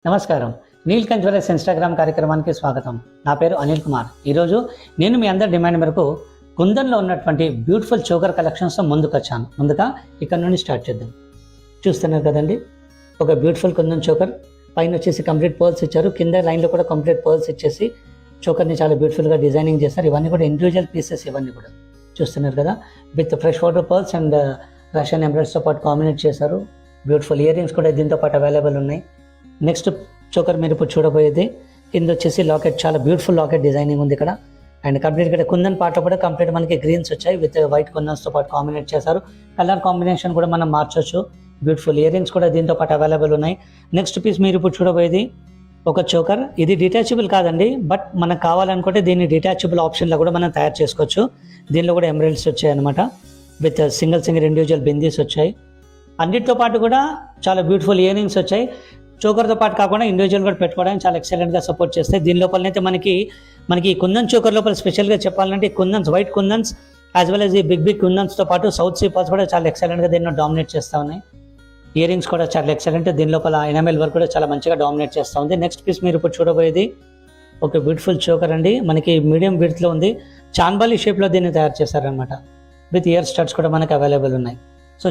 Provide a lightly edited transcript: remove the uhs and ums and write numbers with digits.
నమస్కారం. Neelkanth jewellers Instagram కార్యక్రమానికి స్వాగతం. నా పేరు అనిల్ కుమార్. ఈరోజు నేను మీ అందరి డిమాండ్ మేరకు కుందన్లో ఉన్నటువంటి బ్యూటిఫుల్ చోకర్ కలెక్షన్స్తో ముందుకు వచ్చాను. ముందుగా ఇక్కడ నుండి స్టార్ట్ చేద్దాం. చూస్తున్నారు కదండి, ఒక బ్యూటిఫుల్ కుందన్ చోకర్. పైన వచ్చేసి కంప్లీట్ పర్ల్స్ ఇచ్చారు, కింద లైన్లో కూడా కంప్లీట్ పర్ల్స్ ఇచ్చేసి చోకర్ని చాలా బ్యూటిఫుల్గా డిజైనింగ్ చేస్తారు. ఇవన్నీ కూడా ఇండివిజువల్ పీసెస్. ఇవన్నీ కూడా చూస్తున్నారు కదా, with fresh water pearls and Russian ఎంబ్రాయిడరీతో పాటు కాంబినేట్ చేశారు. బ్యూటిఫుల్ ఇయర్ రింగ్స్ కూడా దీంతో పాటు అవైలబుల్ ఉన్నాయి. నెక్స్ట్ చోకర్ మీరు ఇప్పుడు చూడబోయేది కింద వచ్చేసి లాకెట్, చాలా బ్యూటిఫుల్ లాకెట్ డిజైనింగ్ ఉంది ఇక్కడ. అండ్ కంప్లీట్ ఇక్కడ కుందన్ పార్ట్లో కూడా కంప్లీట్ మనకి గ్రీన్స్ వచ్చాయి, విత్ వైట్ కుందన్స్తో పాటు కాంబినేట్ చేశారు. కలర్ కాంబినేషన్ కూడా మనం మార్చొచ్చు. బ్యూటిఫుల్ ఇయర్ రింగ్స్ కూడా దీంతో పాటు అవైలబుల్ ఉన్నాయి. నెక్స్ట్ పీస్ మీరు ఇప్పుడు చూడబోయేది ఒక చోకర్. ఇది డిటాచబుల్ కాదండి, బట్ మనకు కావాలనుకుంటే దీన్ని డిటాచబుల్ ఆప్షన్లో కూడా మనం తయారు చేసుకోవచ్చు. దీనిలో కూడా ఎంబ్రాయిడరీస్ వచ్చాయి అనమాట, విత్ సింగిల్ ఇండివిజువల్ బిందీస్ వచ్చాయి. అన్నిటితో పాటు కూడా చాలా బ్యూటిఫుల్ ఇయర్ రింగ్స్ వచ్చాయి. చోకర్తో పాటు కాకుండా ఇండివిజువల్ కూడా పెట్టుకోవడానికి చాలా ఎక్సలెంట్గా సపోర్ట్ చేస్తాయి. దీని లోపలనైతే మనకి కుందన్ చోకర్ లోపల స్పెషల్గా చెప్పాలంటే కుందన్స్, వైట్ కుందన్స్ యాజ్ వెల్ యాజ్ ఈ బిగ్ కుందన్స్తో పాటు సౌత్ సీ పర్ల్స్ కూడా చాలా ఎక్సలెంట్గా దీన్ని డామినేట్ చేస్తూ ఉన్నాయి. ఇయర్ రింగ్స్ కూడా చాలా ఎక్సలెంట్. దీని లోపల ఎనామెల్ వర్క్ కూడా చాలా మంచిగా డామినేట్ చేస్తూ ఉంది. నెక్స్ట్ పీస్ మీరు ఇప్పుడు చూడబోయేది ఒక బ్యూటిఫుల్ చోకర్ అండి. మనకి మీడియం విడ్త్లో ఉంది, చాన్బాలి షేప్లో దీన్ని తయారు చేశారనమాట. విత్ ఇయర్ స్టడ్స్ కూడా మనకి అవైలబుల్ ఉన్నాయి. సో